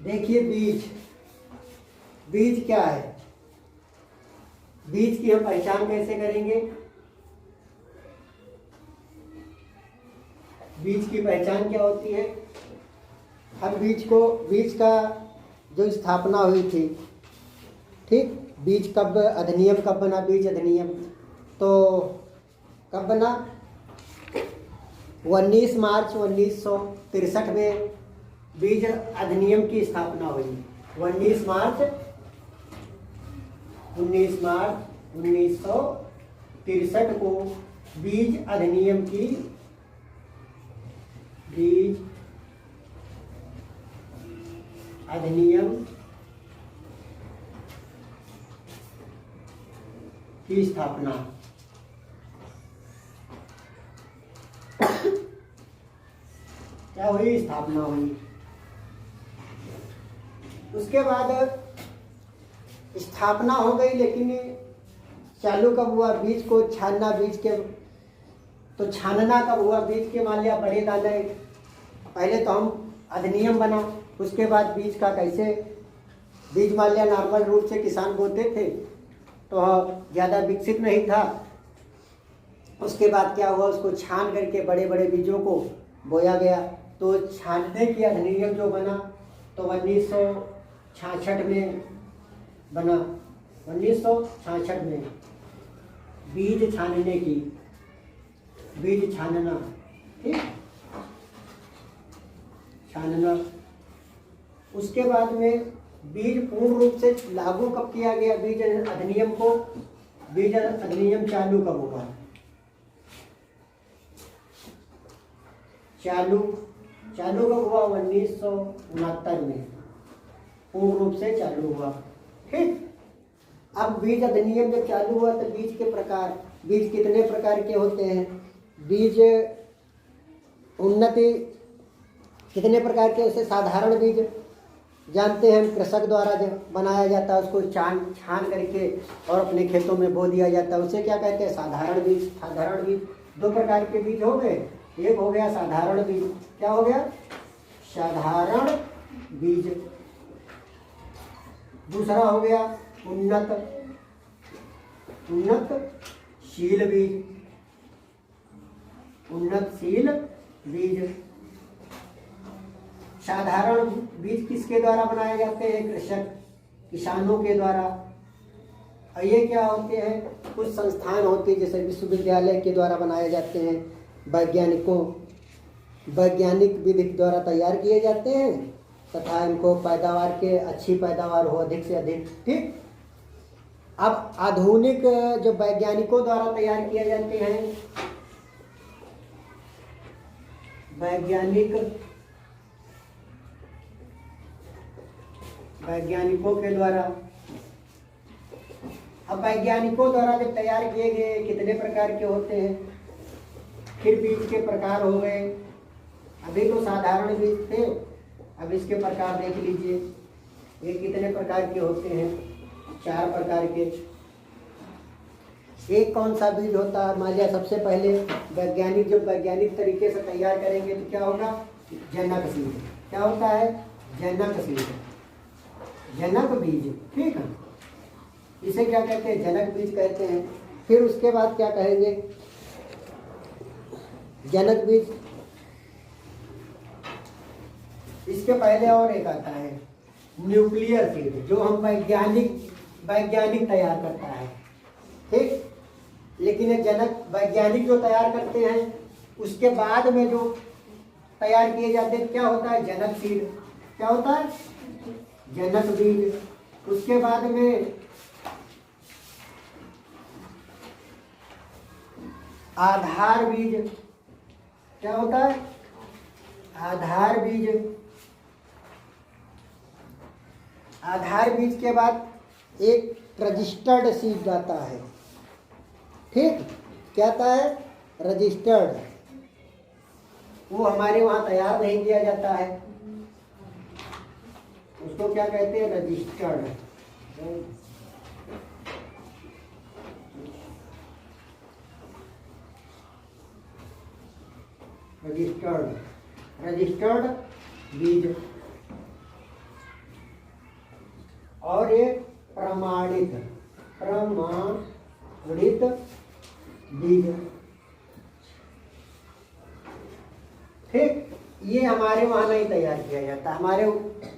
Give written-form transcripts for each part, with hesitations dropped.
देखिए बीज, बीज क्या है? बीज की हम पहचान कैसे करेंगे? बीज की पहचान क्या होती है? हम बीज का जो स्थापना हुई थी, ठीक, बीज कब, अधिनियम कब बना? बीज अधिनियम तो कब बना? 19 मार्च 1963 में बीज अधिनियम की स्थापना हुई। 19 मार्च 1963 को बीज अधिनियम की स्थापना। क्या हुई? स्थापना हुई। उसके बाद स्थापना हो गई, लेकिन चालू कब हुआ बीज को छानना? बीज के तो छानना कब हुआ बीज के? मान लिया बड़े दाने, पहले तो हम अधिनियम बना, उसके बाद बीज का कैसे, बीज मान लिया नॉर्मल रूप से किसान बोते थे तो ज़्यादा विकसित नहीं था। उसके बाद क्या हुआ? उसको छान करके बड़े बड़े बीजों को बोया गया। तो छानने की अधिनियम जो बना तो 1966 में बना। 1966 में बीज छानने की, बीज छानना, ठीक, छानना। उसके बाद में बीज पूर्ण रूप से लागू कब किया गया बीज अधिनियम को? बीज अधिनियम चालू कब हुआ? चालू कब हुआ? 1969 में पूर्ण रूप से चालू हुआ, ठीक। अब बीज अधिनियम जब चालू हुआ तो बीज के प्रकार, बीज कितने प्रकार के होते हैं? बीज उन्नति कितने प्रकार के? जैसे साधारण बीज जानते हैं, कृषक द्वारा जब बनाया जाता है उसको छान करके और अपने खेतों में बो दिया जाता है, उसे क्या कहते हैं? साधारण बीज। साधारण बीज दो प्रकार के बीज हो गए, एक हो गया साधारण बीज। क्या हो गया? साधारण बीज। दूसरा हो गया उन्नतशील बीज। उन्नतशील बीज। साधारण बीज किसके द्वारा बनाए जाते हैं? किसानों के द्वारा। और ये क्या होते हैं? कुछ संस्थान होते हैं जैसे विश्वविद्यालय के द्वारा बनाए जाते हैं, वैज्ञानिक विधि द्वारा तैयार किए जाते हैं तथा इनको पैदावार के अच्छी पैदावार हो, अधिक से अधिक, ठीक। अब आधुनिक जो वैज्ञानिकों द्वारा तैयार किए जाते हैं, वैज्ञानिकों के द्वारा, अब वैज्ञानिकों द्वारा जब तैयार किए गए कितने प्रकार के होते हैं? फिर बीज के प्रकार हो गए। अभी तो साधारण बीज थे, अब इसके प्रकार देख लीजिए, ये कितने प्रकार के होते हैं? 4 प्रकार के। एक कौन सा बीज होता है? मान लिया सबसे पहले वैज्ञानिक तरीके से तैयार करेंगे तो क्या होगा? जनक बीज। क्या होता है? जनक बीज, जनक बीज, ठीक है। इसे क्या कहते हैं? जनक बीज कहते हैं। फिर उसके बाद क्या कहेंगे? जनक बीज। इसके पहले और एक आता है न्यूक्लियर सीड, जो हम वैज्ञानिक तैयार करता है, ठीक। लेकिन ये जनक वैज्ञानिक जो तैयार करते हैं उसके बाद में जो तैयार किए जाते हैं क्या होता है? जनक सीड। क्या होता है? जनक बीज। उसके बाद में आधार बीज। क्या होता है? आधार बीज। आधार बीज के बाद एक रजिस्टर्ड सीड आता है, ठीक। क्या आता है? रजिस्टर्ड। वो हमारे वहाँ तैयार नहीं किया जाता है, उसको क्या कहते हैं? रजिस्टर्ड। रजिस्टर्ड बीज। और ये प्रमाणित बीज। ठीक, ये हमारे वहाँ नहीं तैयार किया जाता, हमारे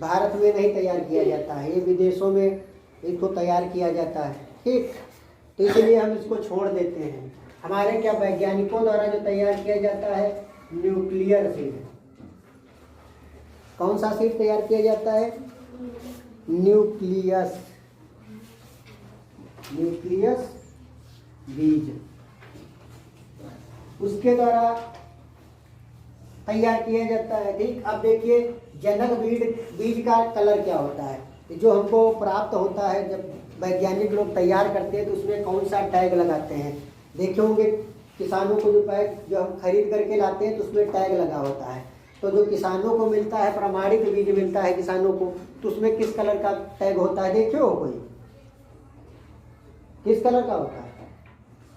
भारत में नहीं तैयार किया जाता है, ये विदेशों में इसको तैयार किया जाता है। ठीक, तो इसलिए हम इसको छोड़ देते हैं। हमारे क्या वैज्ञानिकों द्वारा जो तैयार किया जाता है न्यूक्लियर सीड। कौन सा सीड तैयार किया जाता है? न्यूक्लियस बीज, उसके द्वारा तैयार किया जाता है। ठीक, अब देखिए जनक बीज का कलर क्या होता है, जो हमको प्राप्त होता है जब वैज्ञानिक लोग तैयार करते हैं तो उसमें कौन सा टैग लगाते हैं। देखे होंगे किसानों को जो हम खरीद करके लाते हैं तो उसमें टैग लगा होता है। तो जो किसानों को मिलता है, प्रमाणित बीज मिलता है किसानों को, तो उसमें किस कलर का टैग होता है? देखे हो कोई? किस कलर का होता है?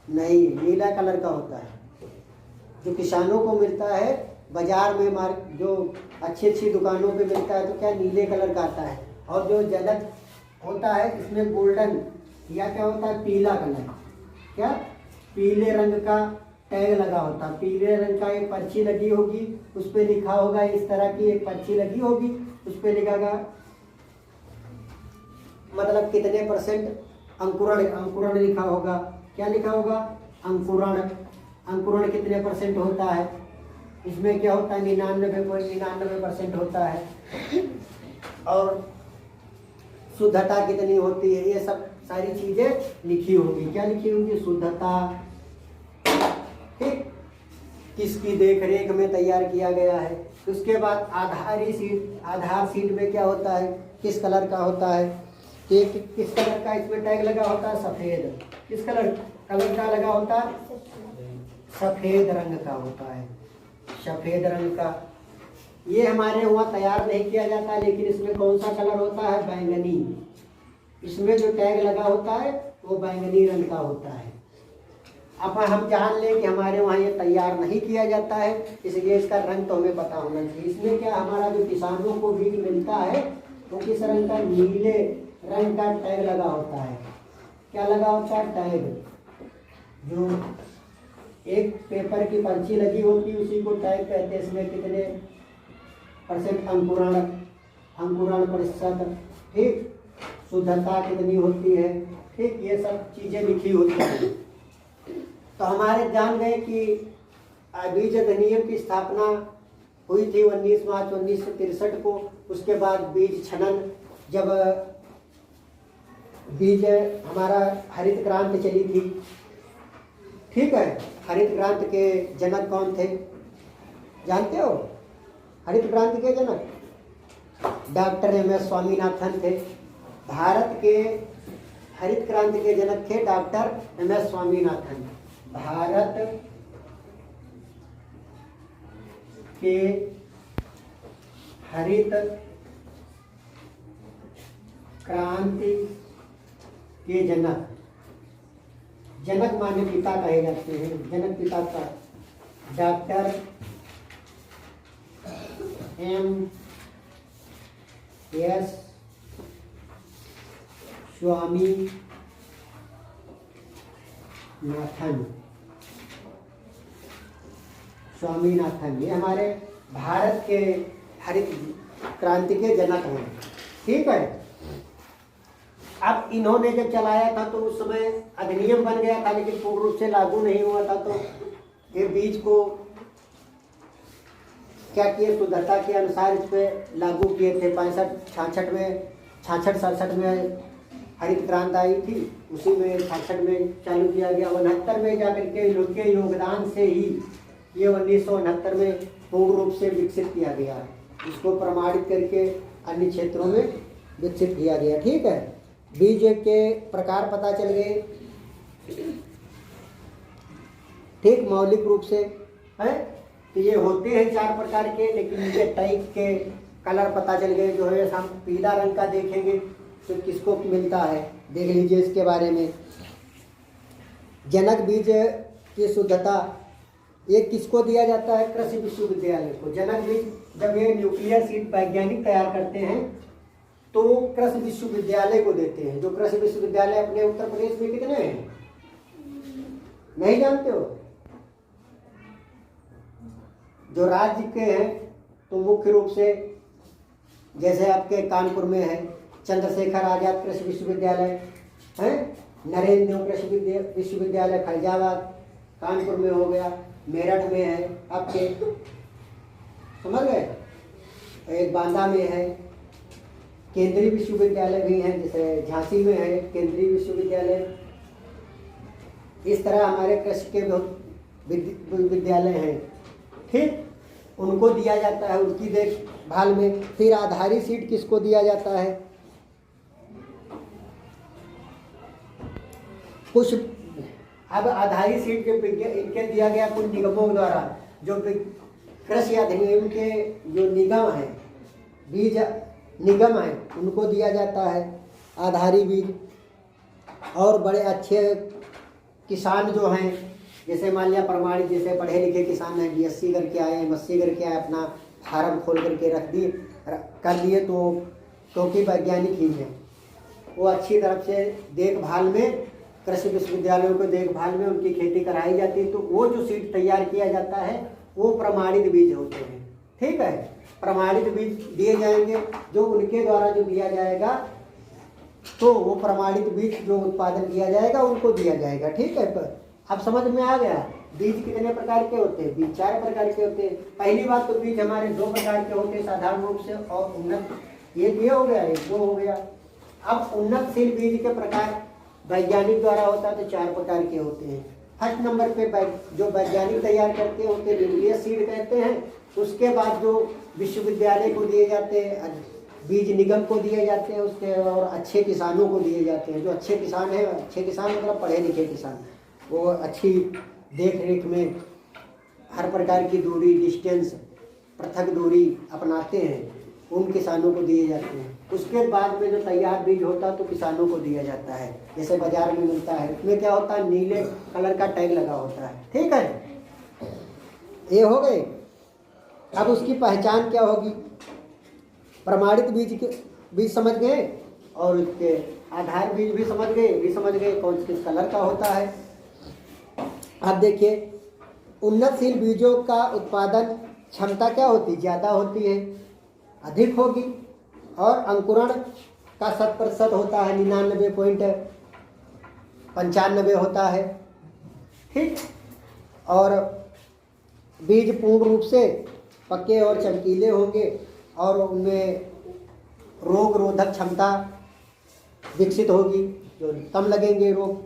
नहीं, नीला कलर का होता है। जो किसानों को मिलता है बाजार में, जो अच्छी दुकानों पे मिलता है तो क्या नीले कलर का आता है। और जो जनक होता है इसमें गोल्डन या क्या होता है, पीला कलर, क्या पीले रंग का टैग लगा होता है। पीले रंग का एक पर्ची लगी होगी, उस पर लिखा होगा, इस तरह की एक पर्ची लगी होगी, उस पर लिखा मतलब कितने % अंकुरण लिखा होगा। क्या लिखा होगा? अंकुरण कितने % होता है। इसमें क्या होता है? 99% होता है। और शुद्धता कितनी होती है, ये सब सारी चीजें लिखी होगी। क्या लिखी होगी? शुद्धता। ठीक, किसकी देख रेख में तैयार किया गया है। उसके बाद आधार सीट में क्या होता है, किस कलर का होता है, किस कलर का इसमें टैग लगा होता है? सफेद। किस कलर का लगा होता है? सफेद रंग का होता है, सफेद रंग का। ये हमारे वहाँ तैयार नहीं किया जाता, लेकिन इसमें कौन सा कलर होता है? बैंगनी। इसमें जो टैग लगा होता है वो बैंगनी रंग का होता है। अब हम जान लें कि हमारे वहाँ ये तैयार नहीं किया जाता है, इसलिए इसका रंग तो हमें पता होना चाहिए। इसमें क्या हमारा जो किसानों को बीज मिलता है वो किस रंग का? नीले रंग का टैग लगा होता है। क्या लगा होता है? टैग। जो एक पेपर की पर्ची लगी होती है उसी को टैग कहते हैं। इसमें कितने % अंकुरण प्रतिशत, ठीक, शुद्धता कितनी होती है, ठीक, ये सब चीजें लिखी होती हैं। तो हमारे जान गए कि बीज अधिनियम की स्थापना हुई थी 19 मार्च 1963 को। उसके बाद बीज छनन, जब बीज हमारा हरित क्रांति चली थी, ठीक है। हरित क्रांति के जनक कौन थे जानते हो? हरित क्रांति के जनक डॉक्टर MS स्वामीनाथन थे। भारत के हरित क्रांति के जनक थे डॉक्टर MS स्वामीनाथन। भारत के हरित क्रांति के जनक माने पिता कहे जाते हैं। जनक पिता का डॉक्टर MS स्वामीनाथन, ये हमारे भारत के हरित क्रांति के जनक हैं, ठीक है। अब इन्होंने जब चलाया था तो उस समय अधिनियम बन गया था, लेकिन पूर्ण रूप से लागू नहीं हुआ था। तो ये बीज को क्या किए, शुद्धता के अनुसार इस पर लागू किए थे। 65-66 में 66-67 में हरित क्रांति आई थी, उसी में 66 में चालू किया गया। 69 में जाकर के इनके योगदान से ही ये 1969 में पूर्ण रूप से विकसित किया गया। इसको प्रमाणित करके अन्य क्षेत्रों में विकसित किया गया, ठीक है। बीज के प्रकार पता चल गए, ठीक, मौलिक रूप से है। तो ये होते हैं 4 प्रकार के, लेकिन इनके टाइप के कलर पता चल गए। जो है हम पीला रंग का देखेंगे तो किसको मिलता है, देख लीजिए इसके बारे में। जनक बीज की शुद्धता ये किसको दिया जाता है? कृषि विश्वविद्यालय को। जनक बीज जब ये न्यूक्लियर सीड वैज्ञानिक तैयार करते हैं तो कृषि विश्वविद्यालय को देते हैं। जो कृषि विश्वविद्यालय अपने उत्तर प्रदेश में कितने हैं, नहीं जानते हो? जो राज्य के हैं तो मुख्य रूप से जैसे आपके कानपुर में है चंद्रशेखर आजाद कृषि विश्वविद्यालय है, नरेंद्र देव कृषि विश्वविद्यालय फैजाबाद कानपुर में हो गया, मेरठ में है आपके, समझ गए, एक बांदा में है, केंद्रीय विश्वविद्यालय भी हैं, जैसे झांसी में है केंद्रीय विश्वविद्यालय। इस तरह हमारे कृषि के बहुत विद्यालय हैं, ठीक, उनको दिया जाता है उनकी देखभाल में। फिर आधारी सीट किसको दिया जाता है? कुछ अब आधारी सीट इनके दिया गया कुछ निगमों द्वारा, जो कृषि अधिनियम के जो निगम हैं, बीज निगम हैं, उनको दिया जाता है आधारी बीज। और बड़े अच्छे किसान जो हैं, जैसे मान लिया प्रमाणित, जैसे पढ़े लिखे किसान हैं, BSc करके आए, MSc करके आए, अपना फार्म खोल करके रख दिए कर लिए, तो क्योंकि वैज्ञानिक ही हैं, वो अच्छी तरफ से देखभाल में, कृषि विश्वविद्यालयों को देखभाल में उनकी खेती कराई जाती है। तो वो जो सीड तैयार किया जाता है वो प्रमाणित बीज होते हैं, ठीक है, प्रमाणित बीज दिए जाएंगे, जो उनके द्वारा जो दिया जाएगा, तो वो प्रमाणित बीज जो उत्पादन किया जाएगा उनको दिया जाएगा, ठीक है। अब समझ में आ गया बीज कितने प्रकार के होते हैं? बीज 4 प्रकार के होते हैं। पहली बात तो बीज हमारे 2 प्रकार के होते हैं साधारण रूप से, और उन्नत, एक ये हो गया, एक वो हो गया। अब उन्नतशील बीज के प्रकार वैज्ञानिक द्वारा होता है तो 4 प्रकार के होते हैं। फर्स्ट नंबर पे जो वैज्ञानिक तैयार करते हैं उसे न्यूक्लियस सीड कहते हैं। उसके बाद जो विश्वविद्यालय को दिए जाते हैं, बीज निगम को दिए जाते हैं उसके, और अच्छे किसानों को दिए जाते हैं। जो अच्छे किसान हैं, अच्छे किसान मतलब पढ़े लिखे किसान, वो अच्छी देख रेख में हर प्रकार की दूरी, डिस्टेंस, पृथक दूरी अपनाते हैं, उन किसानों को दिए जाते हैं। उसके बाद में जो तैयार बीज होता है तो किसानों को दिया जाता है, जैसे बाजार में मिलता है। उसमें क्या होता है, नीले कलर का टैग लगा होता है, ठीक है। ये हो गए। अब उसकी पहचान क्या होगी? प्रमाणित बीज समझ गए, और उसके आधार बीज भी समझ गए कौन किस कलर का होता है। अब देखिए, उन्नतशील बीजों का उत्पादन क्षमता क्या होती? ज़्यादा होती है, अधिक होगी, और अंकुरण का 100% होता है, 99.95 होता है, ठीक। और बीज पूर्ण रूप से पक्के और चमकीले होंगे, और उनमें रोग रोधक क्षमता विकसित होगी, जो कम लगेंगे रोग।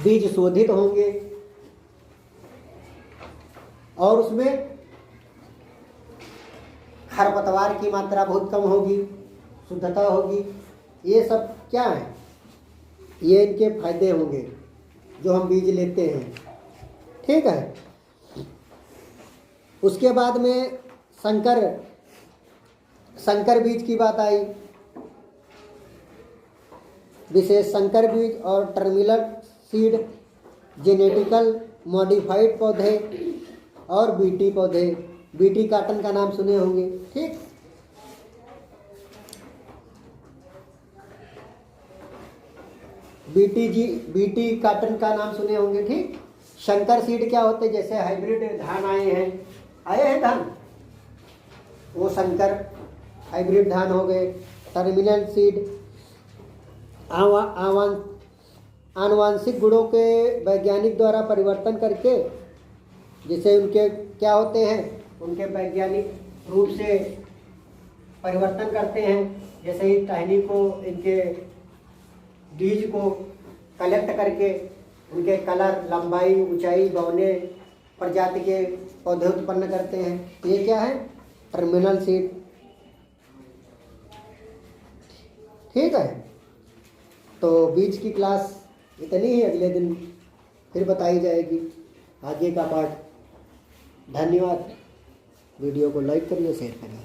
बीज शोधित होंगे, और उसमें खरपतवार की मात्रा बहुत कम होगी, शुद्धता होगी। ये सब क्या है? ये इनके फायदे होंगे जो हम बीज लेते हैं, ठीक है। उसके बाद में संकर बीज की बात आई। विशेष संकर बीज और टर्मिनल सीड, जेनेटिकल मॉडिफाइड पौधे और बीटी पौधे। बीटी काटन का नाम सुने होंगे, ठीक। बीटी काटन का नाम सुने होंगे, ठीक। शंकर सीड क्या होते हैं? जैसे हाइब्रिड धान आए हैं धान, वो शंकर हाइब्रिड धान हो गए। टर्मिनल सीड आनुवांशिक गुणों के वैज्ञानिक द्वारा परिवर्तन करके, जैसे उनके क्या होते हैं, उनके वैज्ञानिक रूप से परिवर्तन करते हैं। जैसे ही टहनी को, इनके बीज को कलेक्ट करके उनके कलर, लंबाई, ऊंचाई, बौने प्रजाति के पौधे उत्पन्न करते हैं। ये क्या है? टर्मिनल सीड, ठीक है। तो बीज की क्लास इतनी ही, अगले दिन फिर बताई जाएगी आगे का पार्ट। धन्यवाद। वीडियो को लाइक करिए, शेयर करिए।